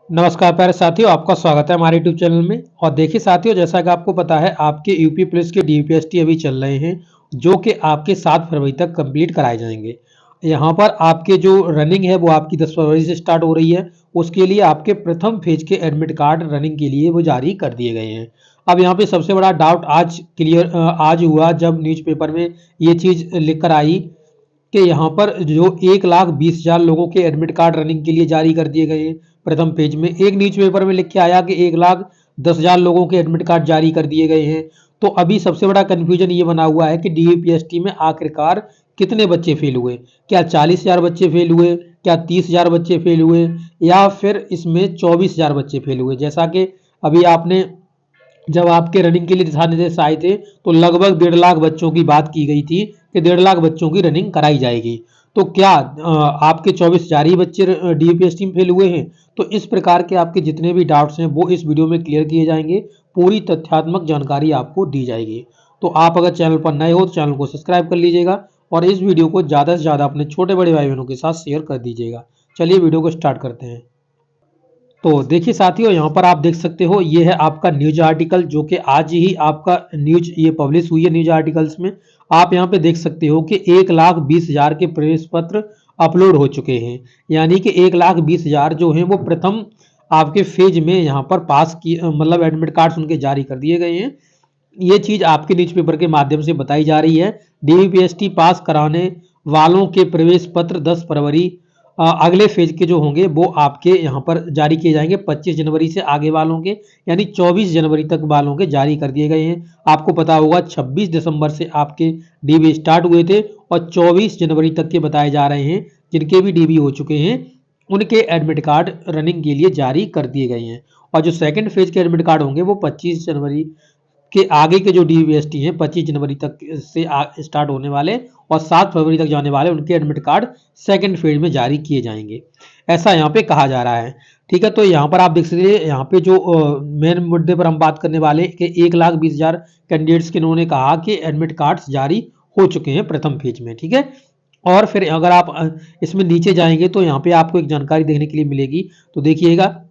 नमस्कार प्यारे साथियों, आपका स्वागत है हमारे यूट्यूब चैनल में। और देखिए साथियों, जैसा कि आपको पता है आपके यूपी पुलिस के डीपीएसटी अभी चल रहे हैं, जो कि आपके 7 फरवरी तक कंप्लीट कराए जाएंगे। यहाँ पर आपके जो रनिंग है वो आपकी 10 फरवरी से स्टार्ट हो रही है। उसके लिए आपके प्रथम फेज के एडमिट कार्ड रनिंग के लिए वो जारी कर दिए गए हैं। अब यहाँ पे सबसे बड़ा डाउट आज हुआ जब न्यूज़पेपर में ये चीज़ लिख कर आई कि यहाँ पर जो 1,20,000 लोगों के एडमिट कार्ड रनिंग के लिए जारी कर दिए गए हैं। प्रथम पेज में एक न्यूज़पेपर में लिख के आया कि 1,10,000 लोगों के एडमिट कार्ड जारी कर दिए गए हैं। तो अभी सबसे बड़ा कन्फ्यूजन ये बना हुआ है कि डीपीएसटी में आखिरकार कितने बच्चे फेल हुए। क्या 40,000 बच्चे फेल हुए, क्या 30,000 बच्चे फेल हुए, या फिर इसमें 24,000 बच्चे फेल हुए। जैसा कि अभी आपने जब आपके रनिंग के लिए दिशा निर्देश आए थे तो लगभग 1.5 लाख बच्चों की बात की गई थी कि 1.5 लाख बच्चों की रनिंग कराई जाएगी। तो क्या आपके 24,000 ही बच्चे डीपीएसटी में फेल हुए हैं? तो इस प्रकार के आपके जितने भी डाउट्स हैं वो इस वीडियो में क्लियर किए जाएंगे। पूरी तथ्यात्मक जानकारी आपको दी जाएगी। तो आप अगर चैनल पर नए हो तो चैनल को सब्सक्राइब कर लीजिएगा और इस वीडियो को ज़्यादा से ज़्यादा अपने छोटे बड़े भाई बहनों के साथ शेयर कर दीजिएगा। चलिए वीडियो को स्टार्ट करते हैं। तो देखिए साथियों, यहाँ पर आप देख सकते हो ये है आपका न्यूज आर्टिकल, जो कि आज ही आपका न्यूज ये पब्लिश हुई है। न्यूज आर्टिकल्स में आप यहाँ पे देख सकते हो कि 1,20,000 के प्रवेश पत्र अपलोड हो चुके हैं। यानी कि 1,20,000 जो हैं वो प्रथम आपके फेज में यहाँ पर पास की मतलब एडमिट कार्ड्स उनके जारी कर दिए गए हैं। ये चीज आपके न्यूज़पेपर के माध्यम से बताई जा रही है। डीपीएसटी पास कराने वालों के प्रवेश पत्र 10 फरवरी अगले फेज के जो होंगे वो आपके यहाँ पर जारी किए जाएंगे। 25 जनवरी से आगे वालों के यानी 24 जनवरी तक वालों के जारी कर दिए गए हैं। आपको पता होगा 26 दिसंबर से आपके डीबी स्टार्ट हुए थे और 24 जनवरी तक के बताए जा रहे हैं जिनके भी डीबी हो चुके हैं उनके एडमिट कार्ड रनिंग के लिए जारी कर दिए गए हैं। और जो सेकंड फेज के एडमिट कार्ड होंगे वो 25 जनवरी के आगे के जो डीवीएसटी हैं 25 जनवरी तक से स्टार्ट होने वाले और 7 फरवरी तक जाने वाले उनके एडमिट कार्ड सेकंड फेज में जारी किए जाएंगे, ऐसा यहाँ पे कहा जा रहा है। ठीक है, तो यहाँ पर आप देख सकते हैं यहाँ पे जो मेन मुद्दे पर हम बात करने वाले कि 1,20,000 कैंडिडेट्स के उन्होंने कहा कि एडमिट कार्ड्स जारी हो चुके हैं प्रथम फेज में। ठीक है, और फिर अगर आप इसमें नीचे जाएंगे तो यहाँ पे आपको एक जानकारी देखने के लिए मिलेगी। तो देखिएगा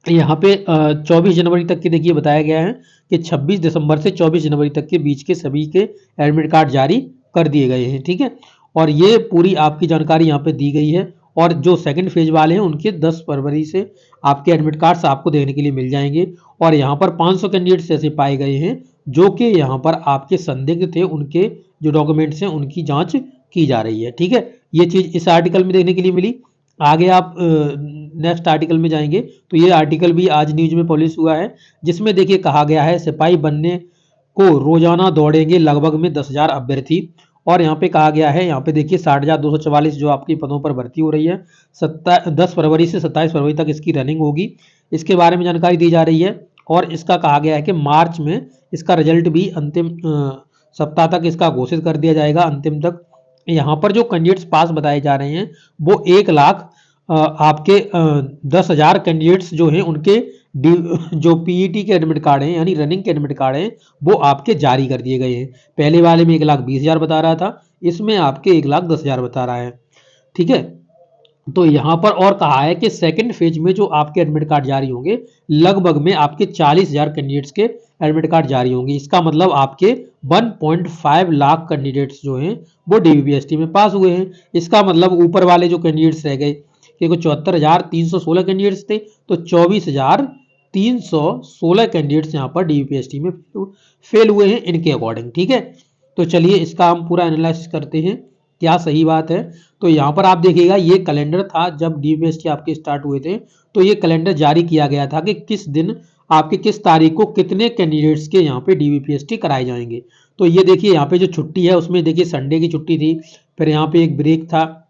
यहाँ पे 24 जनवरी तक के देखिए बताया गया है कि 26 दिसंबर से 24 जनवरी तक के बीच के सभी के एडमिट कार्ड जारी कर दिए गए हैं। ठीक है, और ये पूरी आपकी जानकारी यहाँ पे दी गई है। और जो सेकंड फेज वाले हैं उनके 10 फरवरी से आपके एडमिट कार्ड्स आपको देखने के लिए मिल जाएंगे। और यहाँ पर 500 कैंडिडेट्स ऐसे पाए गए हैं जो कि यहाँ पर आपके संदिग्ध थे, उनके जो डॉक्यूमेंट्स हैं उनकी जाँच की जा रही है। ठीक है, ये चीज़ इस आर्टिकल में देखने के लिए मिली। आगे आप नेक्स्ट आर्टिकल में जाएंगे तो ये आर्टिकल भी आज न्यूज में पब्लिश हुआ है, जिसमें देखिए कहा गया है सिपाही बनने को रोजाना दौड़ेंगे लगभग में 10,000 अभ्यर्थी। और यहाँ पे कहा गया है, यहाँ पे देखिए 60,244 जो आपकी पदों पर भर्ती हो रही है। 10 फरवरी से 27 फरवरी तक इसकी रनिंग होगी, इसके बारे में जानकारी दी जा रही है। और इसका कहा गया है कि मार्च में इसका रिजल्ट भी अंतिम सप्ताह तक इसका घोषित कर दिया जाएगा, अंतिम तक। यहाँ पर जो कैंडिडेट्स पास बताए जा रहे हैं वो 1,00,000 आपके 10,000 कैंडिडेट्स जो हैं उनके जो पीईटी के एडमिट कार्ड हैं यानी रनिंग के एडमिट कार्ड हैं वो आपके जारी कर दिए गए हैं। पहले वाले में 1,20,000 बता रहा था, इसमें आपके 1,10,000 बता रहा है। ठीक है, तो यहाँ पर और कहा है कि सेकंड फेज में जो आपके एडमिट कार्ड जारी होंगे लगभग में आपके 40,000 कैंडिडेट्स के एडमिट कार्ड जारी होंगे। इसका मतलब आपके 1.5 लाख कैंडिडेट्स जो हैं वो डीबीएसटी में पास हुए हैं। इसका मतलब ऊपर वाले जो कैंडिडेट्स रह गए, क्योंकि 74,316 कैंडिडेट्स थे तो 24,316 कैंडिडेट्स यहाँ पर डीबीएसटी में फेल हुए हैं इनके अकॉर्डिंग। ठीक है, तो चलिए इसका हम पूरा एनालिसिस करते हैं क्या सही बात है। तो यहाँ पर आप देखिएगा ये कैलेंडर था जब डीबीएसटी आपके स्टार्ट हुए थे, तो ये कैलेंडर जारी किया गया था कि किस दिन आपके किस तारीख को कितने कैंडिडेट्स के यहाँ पे डीबीपीएसटी कराए जाएंगे। तो ये देखिए यहाँ पे जो छुट्टी है उसमें देखिए संडे की छुट्टी थी, फिर यहाँ पे एक ब्रेक था,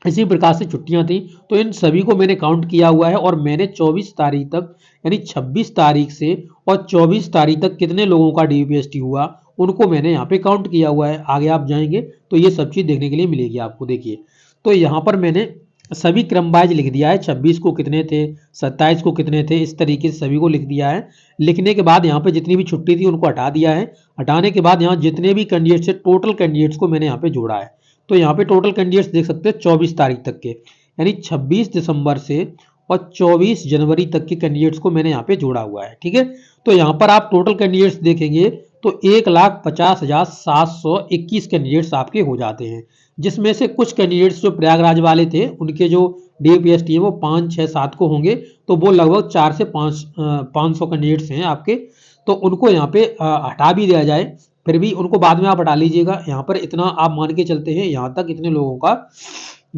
इसी प्रकार से छुट्टियां थी। तो इन सभी को मैंने काउंट किया हुआ है और मैंने 24 तारीख तक यानी 26 तारीख से और 24 तारीख तक कितने लोगों का डीपीएसटी हुआ उनको मैंने यहाँ पे काउंट किया हुआ है। आगे आप जाएंगे तो ये सब चीज़ देखने के लिए मिलेगी आपको। देखिए तो यहाँ पर मैंने सभी क्रम वाइज लिख दिया है, 26 को कितने थे, 27 को कितने थे, इस तरीके से सभी को लिख दिया है। लिखने के बाद यहाँ पे जितनी भी छुट्टी थी उनको हटा दिया है। हटाने के बाद यहाँ जितने भी कैंडिडेट्स थे टोटल कैंडिडेट्स को मैंने यहाँ पे जोड़ा है। तो यहाँ पे टोटल कैंडिडेट्स देख सकते हैं 24 तारीख तक के, यानी 26 दिसंबर से और 24 जनवरी तक के कैंडिडेट्स को मैंने यहाँ पे जोड़ा हुआ है। ठीक है, तो यहाँ पर आप टोटल कैंडिडेट्स देखेंगे तो 1,50,721 कैंडिडेट्स आपके हो जाते हैं, जिसमें से कुछ कैंडिडेट्स जो प्रयागराज वाले थे उनके जो DUPST है वो 5, 6, 7 को होंगे, तो वो लगभग 4 से 500 कैंडिडेट्स हैं आपके, तो उनको यहाँ पे हटा भी दिया जाए, फिर भी उनको बाद में आप हटा लीजिएगा। यहाँ पर इतना आप मान के चलते हैं, यहाँ तक इतने लोगों का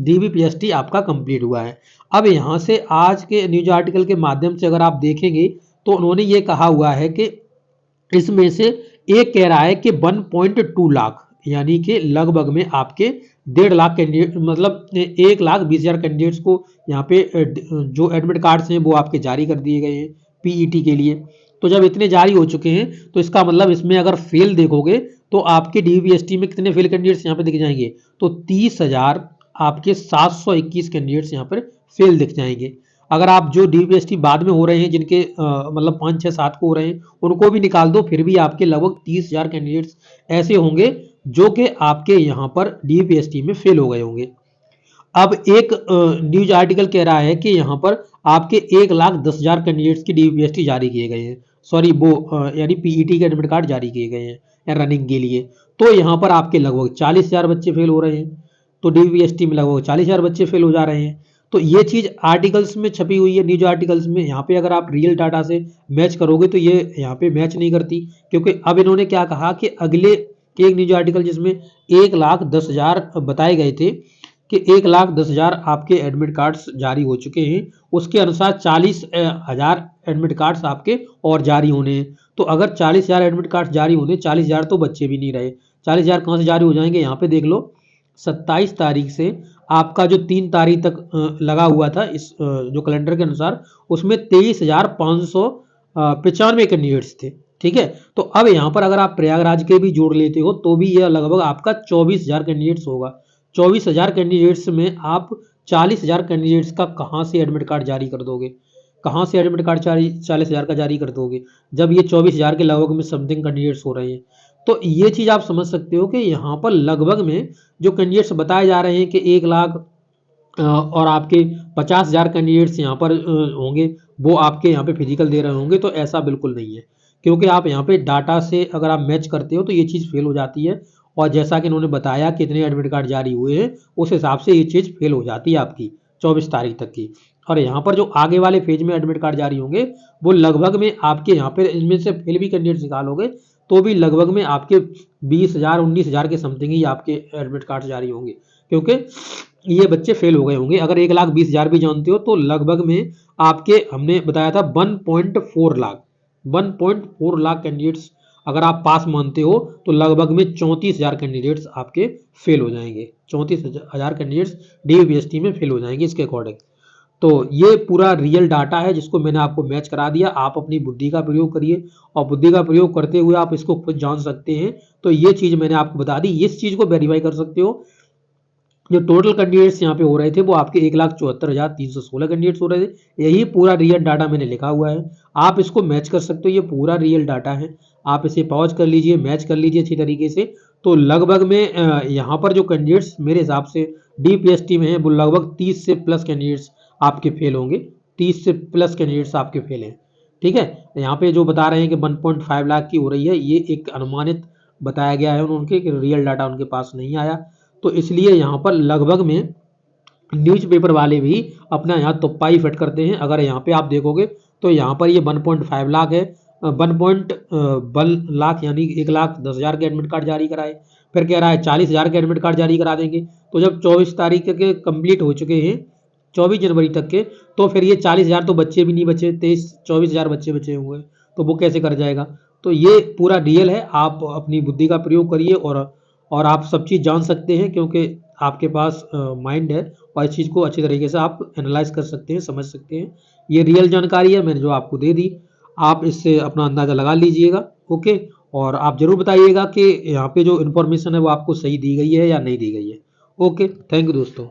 DBPST आपका कंप्लीट हुआ है। अब यहाँ से आज के न्यूज आर्टिकल के माध्यम से अगर आप देखेंगे तो उन्होंने ये कहा हुआ है कि इसमें से एक कह रहा है कि 1.2 लाख यानी कि लगभग में आपके 1.5 लाख कैंडिडेट, मतलब 1,20,000 कैंडिडेट्स को यहाँ पे जो एडमिट कार्ड्स हैं वो आपके जारी कर दिए गए हैं PET के लिए। तो जब इतने जारी हो चुके हैं तो इसका मतलब इसमें अगर फेल देखोगे तो आपके DBPST में कितने फेल कैंडिडेट्स यहाँ पे दिख जाएंगे, तो 30,000 आपके 721 कैंडिडेट्स यहाँ पर फेल दिख जाएंगे। अगर आप जो DBPST बाद में हो रहे हैं जिनके मतलब 5, 6, 7 को हो रहे हैं उनको भी निकाल दो, फिर भी आपके लगभग 30,000 कैंडिडेट्स ऐसे होंगे जो कि आपके यहाँ पर DBPST में फेल हो गए होंगे। अब एक न्यूज आर्टिकल कह रहा है कि यहाँ पर आपके 1,10,000 कैंडिडेट्स की DBPST जारी किए गए हैं, सॉरी वो यानी PET के एडमिट कार्ड जारी किए गए हैं रनिंग के लिए। तो यहाँ पर आपके लगभग 40,000 बच्चे फेल हो रहे हैं, तो DBPST में लगभग 40,000 बच्चे फेल हो जा रहे हैं। तो ये चीज़ आर्टिकल्स में छपी हुई है, न्यूज आर्टिकल्स में। यहाँ पे अगर आप रियल डाटा से मैच करोगे तो ये यहाँ पे मैच नहीं करती, क्योंकि अब इन्होंने क्या कहा कि अगले एक न्यूज आर्टिकल जिसमें 1,10,000 बताए गए थे कि 1,10,000 आपके एडमिट कार्ड्स जारी हो चुके हैं, उसके अनुसार 40,000 एडमिट कार्ड्स आपके और जारी होने हैं। तो अगर 40,000 एडमिट कार्ड्स जारी होने, 40,000 तो बच्चे भी नहीं रहे, 40,000 कहाँ से जारी हो जाएंगे। यहाँ पे देख लो 27 तारीख से आपका जो 3 तारीख तक लगा हुआ था इस जो कैलेंडर के अनुसार, उसमें 23,595 कैंडिडेट्स थे। ठीक है, तो अब यहाँ पर अगर आप प्रयागराज के भी जोड़ लेते हो तो भी यह लगभग आपका 24,000 कैंडिडेट्स होगा। 24,000 कैंडिडेट्स में आप 40,000 कैंडिडेट्स का कहाँ से एडमिट कार्ड जारी कर दोगे, कहाँ से एडमिट कार्ड 40,000 का जारी कर दोगे, जब ये 24,000 के लगभग में समथिंग कैंडिडेट्स हो रहे हैं। तो ये चीज़ आप समझ सकते हो कि यहाँ पर लगभग में जो कैंडिडेट्स बताए जा रहे हैं कि 1 लाख और आपके 50,000 कैंडिडेट्स यहाँ पर होंगे, वो आपके यहाँ पे फिजिकल दे रहे होंगे, तो ऐसा बिल्कुल नहीं है, क्योंकि आप यहाँ पे डाटा से अगर आप मैच करते हो तो ये चीज़ फेल हो जाती है। और जैसा कि इन्होंने बताया कितने एडमिट कार्ड जारी हुए हैं, उस हिसाब से ये चीज़ फेल हो जाती है आपकी 24 तारीख तक की। और यहाँ पर जो आगे वाले फेज में एडमिट कार्ड जारी होंगे वो लगभग में आपके यहाँ पे इनमें से फेल भी कैंडिडेट्स निकालोगे तो भी लगभग में आपके 20,000 19,000 के समथिंग ही आपके एडमिट कार्ड जारी होंगे, क्योंकि ये बच्चे फेल हो गए होंगे। अगर 1,20,000 भी जानते हो तो लगभग में आपके हमने बताया था 1.4 लाख 1.4 लाख कैंडिडेट्स अगर आप पास मानते हो तो लगभग में 34,000 कैंडिडेट्स आपके फेल हो जाएंगे, 34,000 कैंडिडेट्स DBPST में फेल हो जाएंगे इसके अकॉर्डिंग। तो ये पूरा रियल डाटा है जिसको मैंने आपको मैच करा दिया। आप अपनी बुद्धि का प्रयोग करिए और बुद्धि का प्रयोग करते हुए आप इसको खुद जान सकते हैं। तो ये चीज़ मैंने आपको बता दी, इस चीज़ को वेरीफाई कर सकते हो। जो टोटल कैंडिडेट्स यहाँ पे हो रहे थे वो आपके 1,74,316 कैंडिडेट्स हो रहे थे। यही पूरा रियल डाटा मैंने लिखा हुआ है, आप इसको मैच कर सकते हो। ये पूरा रियल डाटा है, आप इसे पॉज कर लीजिए, मैच कर लीजिए अच्छी तरीके से। तो लगभग में यहाँ पर जो कैंडिडेट्स मेरे हिसाब से DPST में है वो लगभग 30 से प्लस कैंडिडेट्स आपके फेल होंगे, 30 से प्लस कैंडिडेट्स आपके फेल हैं। ठीक है, यहाँ पे जो बता रहे हैं कि 1.5 लाख की हो रही है, ये एक अनुमानित बताया गया है उनके, कि रियल डाटा उनके पास नहीं आया। तो इसलिए यहाँ पर लगभग में न्यूज़पेपर वाले भी अपना यहाँ तुप्पा ही फिट करते हैं। अगर यहाँ पे आप देखोगे तो यहाँ पर ये 1.5 लाख है, 1.1 लाख यानी 1,10,000 के एडमिट कार्ड जारी कराए, फिर कह रहा है 40,000 के एडमिट कार्ड जारी करा देंगे। तो जब 24 तारीख के कंप्लीट हो चुके हैं 24 जनवरी तक के, तो फिर ये 40,000 तो बच्चे भी नहीं बचे, 24,000 बच्चे बचे हुए, तो वो कैसे कर जाएगा। तो ये पूरा रियल है, आप अपनी बुद्धि का प्रयोग करिए और आप सब चीज़ जान सकते हैं, क्योंकि आपके पास माइंड है और इस चीज़ को अच्छी तरीके से आप एनालाइज कर सकते हैं, समझ सकते हैं। ये रियल जानकारी है मैंने जो आपको दे दी, आप इससे अपना अंदाज़ा लगा लीजिएगा। ओके, और आप ज़रूर बताइएगा कि यहाँ पे जो इन्फॉर्मेशन है वो आपको सही दी गई है या नहीं दी गई है। ओके, थैंक यू दोस्तों।